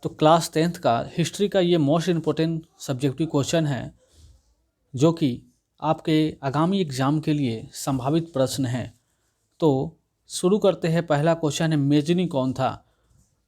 तो class 10th का history का ये मोस्ट इम्पोर्टेंट सब्जेक्टिव क्वेश्चन है जो कि आपके आगामी एग्ज़ाम के लिए संभावित प्रश्न है। तो शुरू करते हैं। पहला क्वेश्चन है, मेजनी कौन था?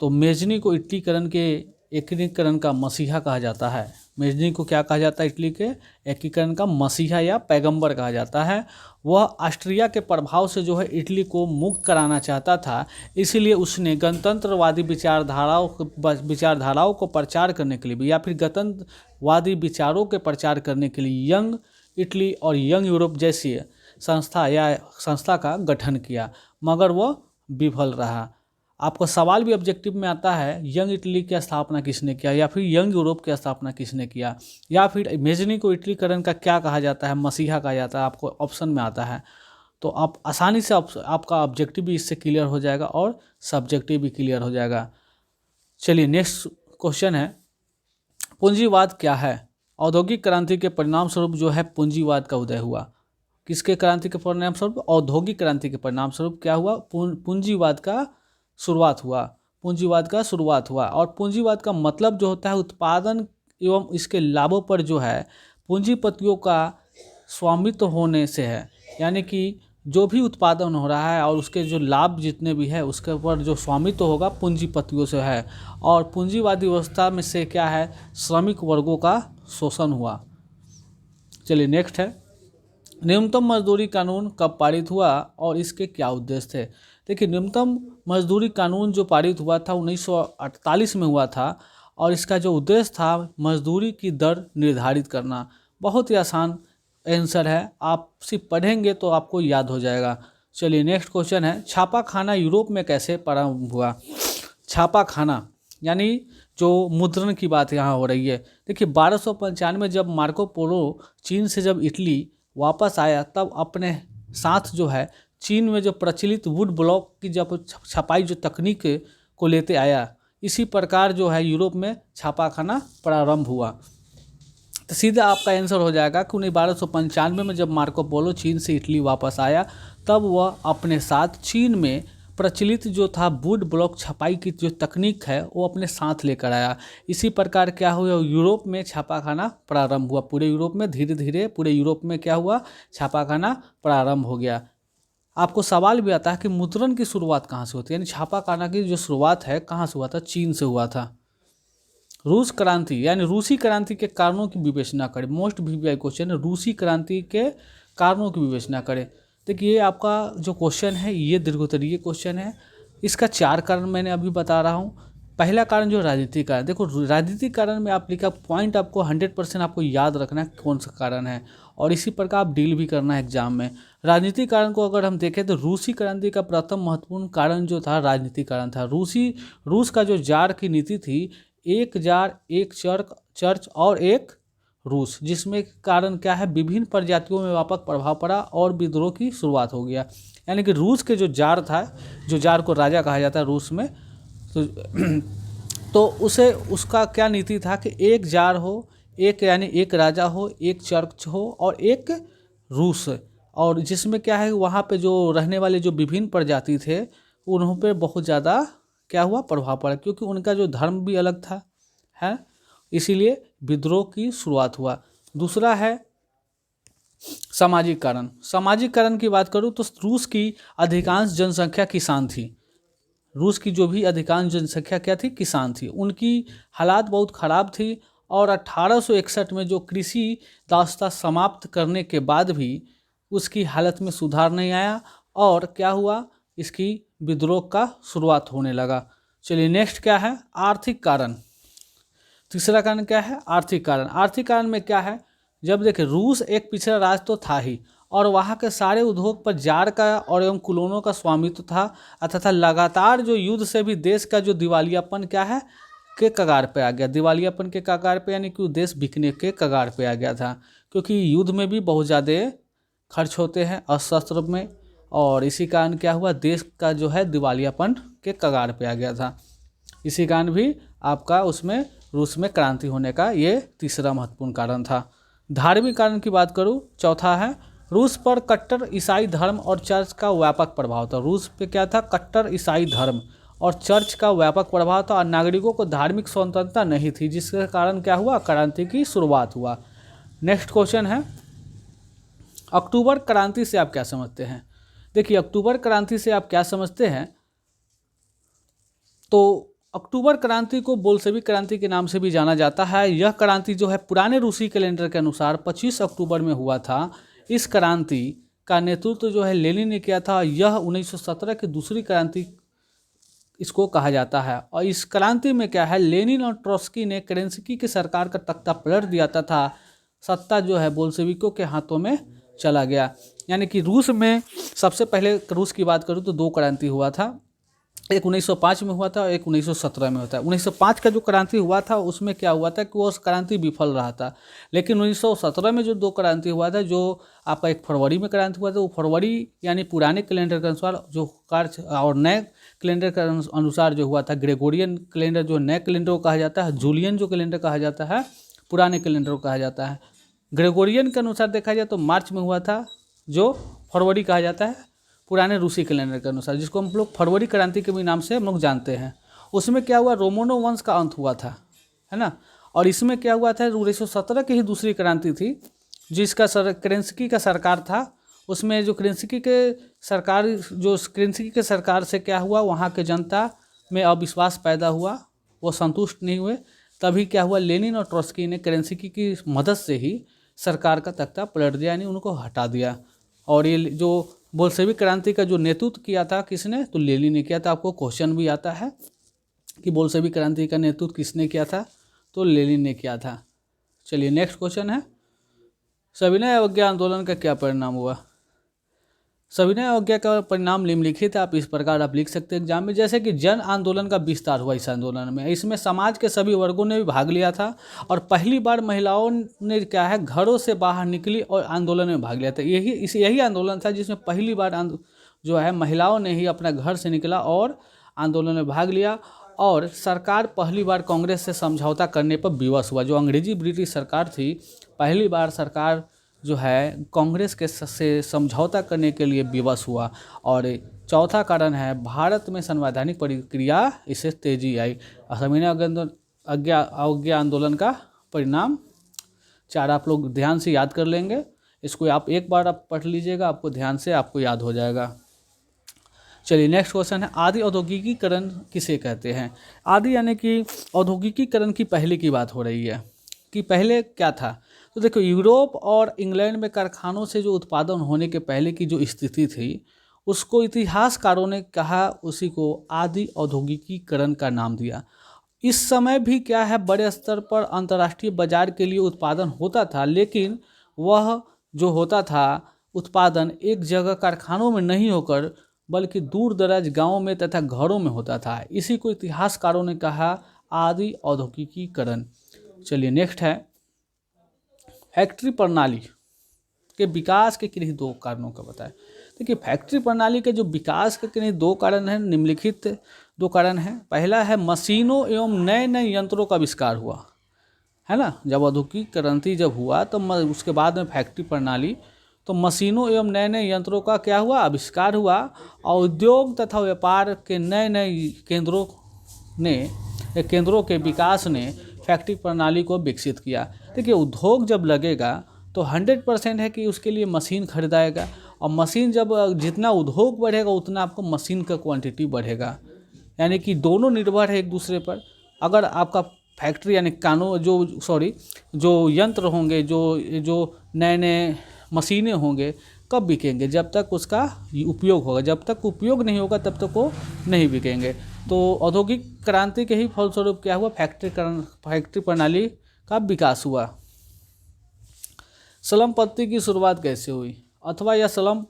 तो मेजनी को इटलीकरण के एकीकरण का मसीहा कहा जाता है। मेजनी को क्या कहा जाता है? इटली के एकीकरण का मसीहा या पैगंबर कहा जाता है। वह ऑस्ट्रिया के प्रभाव से जो है इटली को मुक्त कराना चाहता था, इसीलिए उसने गणतंत्रवादी विचारधाराओं को प्रचार करने के लिए या फिर गणतंत्रवादी विचारों के प्रचार करने के लिए यंग इटली और यंग यूरोप जैसी संस्था का गठन किया, मगर वह विफल रहा। आपको सवाल भी ऑब्जेक्टिव में आता है, यंग इटली की स्थापना किसने किया, या फिर यंग यूरोप की स्थापना किसने किया, या फिर मेजनी को इटलीकरण का क्या कहा जाता है, मसीहा कहा जाता है, आपको ऑप्शन में आता है। तो आप आसानी से आपका ऑब्जेक्टिव भी इससे क्लियर हो जाएगा और सब्जेक्टिव भी क्लियर हो जाएगा। चलिए नेक्स्ट क्वेश्चन है, पूंजीवाद क्या है? औद्योगिक क्रांति के परिणाम स्वरूप जो है पूंजीवाद का उदय हुआ। किसके क्रांति के परिणाम स्वरूप? औद्योगिक क्रांति के परिणाम स्वरूप क्या हुआ? पूंजीवाद का शुरुआत हुआ। पूंजीवाद का शुरुआत हुआ। और पूंजीवाद का मतलब जो होता है उत्पादन एवं इसके लाभों पर जो है पूंजीपतियों का स्वामित्व होने से है। यानी कि जो भी उत्पादन हो रहा है और उसके जो लाभ जितने भी है उसके ऊपर जो स्वामित्व होगा पूंजीपतियों से है। और पूंजीवादी व्यवस्था में से क्या है? श्रमिक वर्गों का शोषण हुआ। चलिए नेक्स्ट है, न्यूनतम मजदूरी कानून कब पारित हुआ और इसके क्या उद्देश्य थे? देखिए, न्यूनतम मजदूरी कानून जो पारित हुआ था 1948 में हुआ था और इसका जो उद्देश्य था मजदूरी की दर निर्धारित करना। बहुत ही आसान आंसर है, आप सिर्फ पढ़ेंगे तो आपको याद हो जाएगा। चलिए नेक्स्ट क्वेश्चन है, छापा खाना यूरोप में कैसे प्रारंभ हुआ? छापा खाना यानी जो मुद्रण की बात यहाँ हो रही है। देखिए 1295 जब मार्को पोलो चीन से जब इटली वापस आया तब अपने साथ जो है चीन में जो प्रचलित वुड ब्लॉक की जब छपाई जो तकनीक को लेते आया, इसी प्रकार जो है यूरोप में छापाखाना प्रारंभ हुआ। तो सीधा आपका आंसर हो जाएगा कि 1295 में जब मार्को पोलो चीन से इटली वापस आया तब वह अपने साथ चीन में प्रचलित जो था वुड ब्लॉक छपाई की जो तकनीक है वो अपने साथ लेकर आया। इसी प्रकार क्या हुआ, यूरोप में छापाखाना प्रारंभ हुआ। पूरे यूरोप में धीरे धीरे पूरे यूरोप में क्या हुआ, छापाखाना प्रारंभ हो गया। आपको सवाल भी आता है कि मुद्रण की शुरुआत कहाँ से होती है, यानी छापाखाना की जो शुरुआत है कहाँ से हुआ था? चीन से हुआ था। रूस क्रांति यानी रूसी क्रांति के कारणों की विवेचना करें। मोस्ट वीवीआई क्वेश्चन है, रूसी क्रांति के कारणों की विवेचना करें। देखिए ये आपका जो क्वेश्चन है ये दीर्घोत्तरीय क्वेश्चन है। इसका 4 कारण मैंने अभी बता रहा हूँ। पहला कारण जो राजनीतिक कारण, देखो राजनीतिक कारण में आप लिखा पॉइंट आपको 100% आपको याद रखना है कौन सा कारण है और इसी प्रकार आप डील भी करना है एग्जाम में। राजनीतिक कारण को अगर हम देखें तो रूसी क्रांति का प्रथम महत्वपूर्ण कारण जो था राजनीतिक कारण था। रूस का जो जार की नीति थी, एक जार एक चर्च और एक रूस, जिसमें कारण क्या है, विभिन्न प्रजातियों में व्यापक प्रभाव पड़ा और विद्रोह की शुरुआत हो गया। यानी कि रूस के जो जार था, जो जार को राजा कहा जाता है रूस में, तो उसे उसका क्या नीति था कि एक जार हो, एक यानी एक राजा हो, एक चर्च हो और एक रूस। और जिसमें क्या है वहाँ पे जो रहने वाले जो विभिन्न प्रजाति थे उन्हों पे बहुत ज़्यादा क्या हुआ, प्रभाव पड़ा, क्योंकि उनका जो धर्म भी अलग था है, इसीलिए विद्रोह की शुरुआत हुआ। दूसरा है सामाजिक कारण। सामाजिक कारण की बात करूँ तो रूस की अधिकांश जनसंख्या किसान थी। रूस की जो भी अधिकांश जनसंख्या क्या थी, किसान थी। उनकी हालात बहुत ख़राब थी और 1861 में जो कृषि दास्ता समाप्त करने के बाद भी उसकी हालत में सुधार नहीं आया और क्या हुआ, इसकी विद्रोह का शुरुआत होने लगा। चलिए नेक्स्ट क्या है, आर्थिक कारण। तीसरा कारण क्या है, आर्थिक कारण। आर्थिक कारण में क्या है, जब देखें रूस एक पिछड़ा राज्य तो था ही और वहाँ के सारे उद्योग पर जार का और एवं कुलोनों का स्वामित्व था तथा लगातार जो युद्ध से भी देश का जो दिवालियापन क्या है के कगार पे आ गया। दिवालियापन के कगार पे यानी कि देश बिकने के कगार पे आ गया था, क्योंकि युद्ध में भी बहुत ज़्यादा खर्च होते हैं अस्त्र में, और इसी कारण क्या हुआ, देश का जो है दिवालियापन के कगार पे आ गया था। इसी कारण भी आपका उसमें रूस में क्रांति होने का ये तीसरा महत्वपूर्ण कारण था। धार्मिक कारण की बात करूँ, चौथा है रूस पर कट्टर ईसाई धर्म और चर्च का व्यापक प्रभाव था। रूस पे क्या था, कट्टर ईसाई धर्म और चर्च का व्यापक प्रभाव था और नागरिकों को धार्मिक स्वतंत्रता नहीं थी, जिसके कारण क्या हुआ, क्रांति की शुरुआत हुआ। नेक्स्ट क्वेश्चन है, अक्टूबर क्रांति से आप क्या समझते हैं। देखिए, अक्टूबर क्रांति से आप क्या समझते हैं, तो अक्टूबर क्रांति को बोल्शेविक क्रांति के नाम से भी जाना जाता है। यह क्रांति जो है पुराने रूसी कैलेंडर के अनुसार 25 अक्टूबर में हुआ था। इस क्रांति का नेतृत्व जो है लेनिन ने किया था। यह 1917 की दूसरी क्रांति इसको कहा जाता है। और इस क्रांति में क्या है, लेनिन और ट्रोट्स्की ने केरेंस्की की सरकार का तख्ता पलट दिया था। सत्ता जो है बोल्शेविकों के हाथों में चला गया। यानी कि रूस में सबसे पहले रूस की बात करूँ तो 2 क्रांति हुआ था, एक 1905 में हुआ था और एक 1917 में होता है। 1905 का जो क्रांति हुआ था उसमें क्या हुआ था कि वो क्रांति विफल रहा था। लेकिन 1917 में जो 2 क्रांति हुआ था, जो आपका एक फरवरी में क्रांति हुआ था, वो फरवरी यानी पुराने कैलेंडर के अनुसार जो कार्य और नए कैलेंडर के अनुसार जो हुआ था, ग्रेगोरियन कैलेंडर जो नए कैलेंडर को कहा जाता है, जूलियन जो कैलेंडर कहा जाता है पुराने कैलेंडर को कहा जाता है। ग्रेगोरियन के अनुसार देखा जाए तो मार्च में हुआ था, जो फरवरी कहा जाता है पुराने रूसी कैलेंडर के अनुसार, जिसको हम लोग फरवरी क्रांति के भी नाम से हम लोग जानते हैं। उसमें क्या हुआ, रोमनो वंश का अंत हुआ था, है ना। और इसमें क्या हुआ था, 1917 की ही दूसरी क्रांति थी, जिसका केरेंस्की का सरकार था। उसमें जो केरेंस्की के सरकार से क्या हुआ, वहाँ के जनता में अविश्वास पैदा हुआ, वो संतुष्ट नहीं हुए। तभी क्या हुआ, लेनिन और ट्रोट्स्की ने केरेंस्की की मदद से ही सरकार का तख्ता पलट दिया, यानी उनको हटा दिया। और ये जो बोल्शेविक क्रांति का जो नेतृत्व किया था किसने, तो लेनिन ने किया था। आपको क्वेश्चन भी आता है कि बोल्शेविक क्रांति का नेतृत्व किसने किया था, तो लेनिन ने किया था। चलिए नेक्स्ट क्वेश्चन है, सविनय अवज्ञा आंदोलन का क्या परिणाम हुआ। सविनय अवज्ञा का परिणाम निम्नलिखित है, आप इस प्रकार आप लिख सकते हैं एग्जाम में। जैसे कि जन आंदोलन का विस्तार हुआ इस आंदोलन में, इसमें समाज के सभी वर्गों ने भी भाग लिया था और पहली बार महिलाओं ने क्या है, घरों से बाहर निकली और आंदोलन में भाग लिया था। यही आंदोलन था जिसमें पहली बार जो है महिलाओं ने ही अपना घर से निकला और आंदोलन में भाग लिया। और सरकार पहली बार कांग्रेस से समझौता करने पर विवश हुआ। जो अंग्रेजी ब्रिटिश सरकार थी, पहली बार सरकार जो है कांग्रेस के से समझौता करने के लिए विवश हुआ। और चौथा कारण है, भारत में संवैधानिक प्रक्रिया इससे तेजी आई। सविनय अवज्ञा आंदोलन का परिणाम 4 आप लोग ध्यान से याद कर लेंगे। इसको आप एक बार आप पढ़ लीजिएगा, आपको ध्यान से आपको याद हो जाएगा। चलिए नेक्स्ट क्वेश्चन है, आदि औद्योगिकीकरण किसे कहते हैं। आदि यानी कि औद्योगिकीकरण की पहले की बात हो रही है कि पहले क्या था। तो देखो, यूरोप और इंग्लैंड में कारखानों से जो उत्पादन होने के पहले की जो स्थिति थी, उसको इतिहासकारों ने कहा, उसी को आदि औद्योगिकीकरण का नाम दिया। इस समय भी क्या है, बड़े स्तर पर अंतर्राष्ट्रीय बाजार के लिए उत्पादन होता था, लेकिन वह जो होता था उत्पादन एक जगह कारखानों में नहीं होकर बल्कि दूर दराज गाँवों में तथा घरों में होता था। इसी को इतिहासकारों ने कहा आदि औद्योगिकीकरण। चलिए नेक्स्ट है, फैक्ट्री प्रणाली के विकास के किन्हीं 2 कारणों का बताएं। देखिए, फैक्ट्री प्रणाली के जो विकास के किन्हीं 2 कारण हैं, निम्नलिखित 2 कारण हैं। पहला है, मशीनों एवं नए नए यंत्रों का आविष्कार हुआ, है ना। जब औद्योगिकीकरण जब हुआ तो उसके बाद में फैक्ट्री प्रणाली, तो मशीनों एवं नए नए यंत्रों का क्या हुआ, आविष्कार हुआ। और उद्योग तथा व्यापार के नए नए केंद्रों के विकास ने फैक्ट्री प्रणाली को विकसित किया। देखिए, उद्योग जब लगेगा तो 100% है कि उसके लिए मशीन खरीदाएगा, और मशीन जब जितना उद्योग बढ़ेगा उतना आपको मशीन का क्वांटिटी बढ़ेगा। यानी कि दोनों निर्भर है एक दूसरे पर। अगर आपका फैक्ट्री यानी जो यंत्र होंगे, जो नए नए मशीनें होंगे, कब बिकेंगे, जब तक उसका उपयोग होगा। जब तक उपयोग नहीं होगा तब तक वो नहीं बिकेंगे। तो औद्योगिक क्रांति के ही फलस्वरूप क्या हुआ, फैक्ट्री प्रणाली का विकास हुआ। स्लम पद्धति की शुरुआत कैसे हुई, अथवा यह स्लम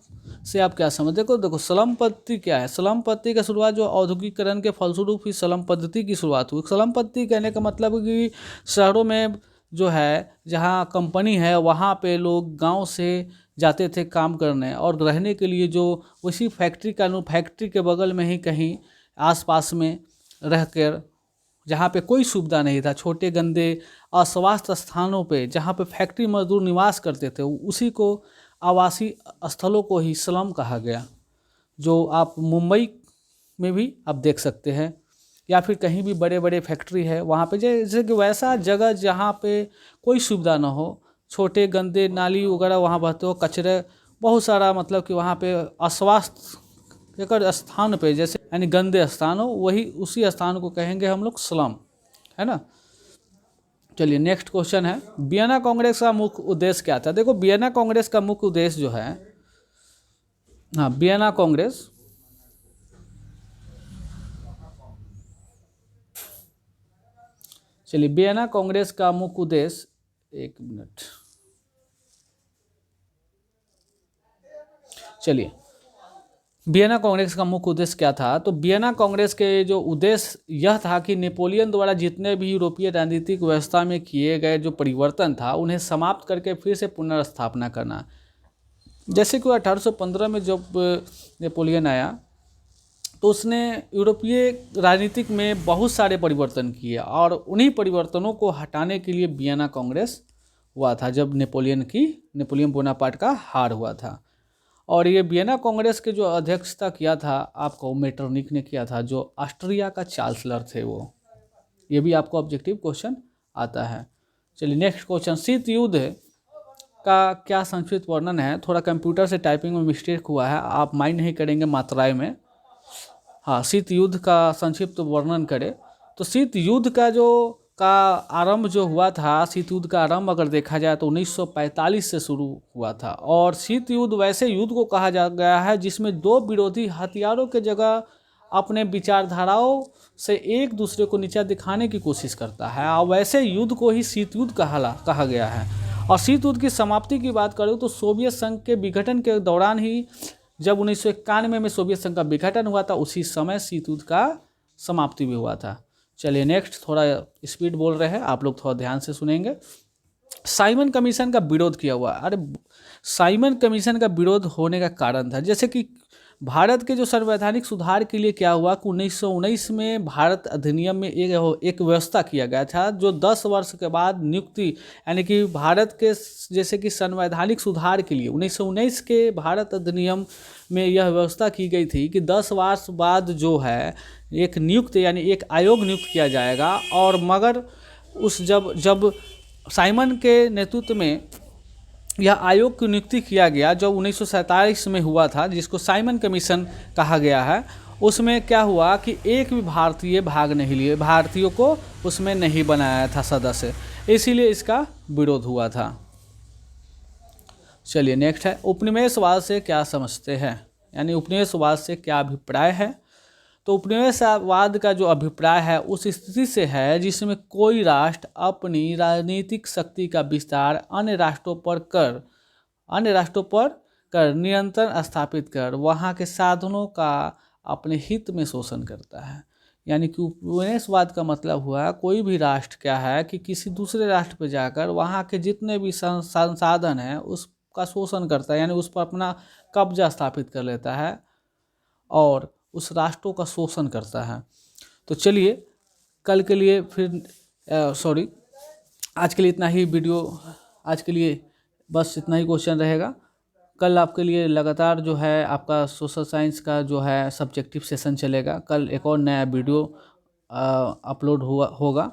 से आप क्या समझ। देखो स्लम पद्धति क्या है। स्लम पद्धति की शुरुआत जो औद्योगिकीकरण के फलस्वरूप ही स्लम पद्धति की शुरुआत हुई। स्लम पद्धति कहने का मतलब है कि शहरों में जो है, जहाँ कंपनी है, वहाँ पे लोग गांव से जाते थे काम करने, और रहने के लिए जो उसी फैक्ट्री के बगल में ही कहीं आसपास में रहकर, जहाँ पे कोई सुविधा नहीं था, छोटे गंदे अस्वास्थ्य स्थानों पे जहाँ पे फैक्ट्री मजदूर निवास करते थे, उसी को आवासीय स्थलों को ही स्लम कहा गया। जो आप मुंबई में भी आप देख सकते हैं, या फिर कहीं भी बड़े बड़े फैक्ट्री है वहाँ पे, जैसे कि वैसा जगह जहाँ पे कोई सुविधा ना हो, छोटे गंदे नाली वगैरह वहाँ बहते हो, कचरे बहुत सारा, मतलब कि वहाँ पे अस्वास्थ्य एक स्थान पे, जैसे यानी गंदे स्थान हो, वही उसी स्थान को कहेंगे हम लोग स्लम, है ना। चलिए नेक्स्ट क्वेश्चन है, वियना कांग्रेस का मुख्य उद्देश्य क्या था। देखो वियना कांग्रेस का मुख्य उद्देश्य जो है, हाँ वियना कांग्रेस, चलिए वियना कांग्रेस का मुख्य उद्देश्य, एक मिनट, चलिए वियना कांग्रेस का मुख्य उद्देश्य क्या था। तो वियना कांग्रेस के जो उद्देश्य यह था कि नेपोलियन द्वारा जितने भी यूरोपीय राजनीतिक व्यवस्था में किए गए जो परिवर्तन था उन्हें समाप्त करके फिर से पुनर्स्थापना करना। जैसे कि 1815 में जब नेपोलियन आया तो उसने यूरोपीय राजनीतिक में बहुत सारे परिवर्तन किए, और उन्हीं परिवर्तनों को हटाने के लिए वियना कांग्रेस हुआ था जब नेपोलियन बोनापार्ट का हार हुआ था। और ये वियना कांग्रेस के जो अध्यक्षता किया था आपको मेटरनिक ने किया था, जो ऑस्ट्रिया का चांसलर थे वो। ये भी आपको ऑब्जेक्टिव क्वेश्चन आता है। चलिए नेक्स्ट क्वेश्चन, शीत युद्ध का क्या संक्षिप्त वर्णन है। थोड़ा कंप्यूटर से टाइपिंग में मिस्टेक हुआ है, आप माइंड नहीं करेंगे मात्राएं में। हाँ, शीत युद्ध का संक्षिप्त वर्णन करें तो शीत युद्ध का आरंभ जो हुआ था, शीत युद्ध का आरंभ अगर देखा जाए तो 1945 से शुरू हुआ था। और शीत युद्ध वैसे युद्ध को कहा जा गया है जिसमें दो विरोधी हथियारों के जगह अपने विचारधाराओं से एक दूसरे को नीचा दिखाने की कोशिश करता है, और वैसे युद्ध को ही शीत युद्ध कहा गया है। और शीत युद्ध की समाप्ति की बात करूँ तो सोवियत संघ के विघटन के दौरान ही, जब 1991 में सोवियत संघ का विघटन हुआ था, उसी समय शीत युद्ध का समाप्ति भी हुआ था। चलिए नेक्स्ट, थोड़ा स्पीड बोल रहे हैं, आप लोग थोड़ा ध्यान से सुनेंगे। साइमन कमीशन का विरोध किया हुआ। अरे साइमन कमीशन का विरोध होने का कारण था, जैसे कि भारत के जो संवैधानिक सुधार के लिए क्या हुआ कि 1919 में भारत अधिनियम में एक व्यवस्था किया गया था, जो 10 वर्ष के बाद नियुक्ति, यानी कि भारत के जैसे कि संवैधानिक सुधार के लिए 1919 के भारत अधिनियम में यह व्यवस्था की गई थी कि 10 वर्ष बाद जो है एक नियुक्त, यानी एक आयोग नियुक्त किया जाएगा। और मगर उस जब साइमन के नेतृत्व में यह आयोग की नियुक्ति किया गया, जो 1947 में हुआ था, जिसको साइमन कमीशन कहा गया है, उसमें क्या हुआ कि एक भी भारतीय भाग नहीं लिए, भारतीयों को उसमें नहीं बनाया था सदस्य, इसीलिए इसका विरोध हुआ था। चलिए नेक्स्ट है, उपनिवेशवाद से क्या समझते हैं, यानी उपनिवेशवाद से क्या अभिप्राय है। तो उपनिवेशवाद का जो अभिप्राय है उस स्थिति से है जिसमें कोई राष्ट्र अपनी राजनीतिक शक्ति का विस्तार अन्य राष्ट्रों पर कर नियंत्रण स्थापित कर वहाँ के साधनों का अपने हित में शोषण करता है। यानी कि उपनिवेशवाद का मतलब हुआ कोई भी राष्ट्र क्या है कि किसी दूसरे राष्ट्र पर जाकर वहाँ के जितने भी संसाधन हैं उसका शोषण करता है, यानी उस पर अपना कब्जा स्थापित कर लेता है और उस राष्ट्रों का शोषण करता है। तो चलिए कल के लिए आज के लिए इतना ही वीडियो, आज के लिए बस इतना ही क्वेश्चन रहेगा। कल आपके लिए लगातार जो है आपका सोशल साइंस का जो है सब्जेक्टिव सेशन चलेगा। कल एक और नया वीडियो अपलोड होगा।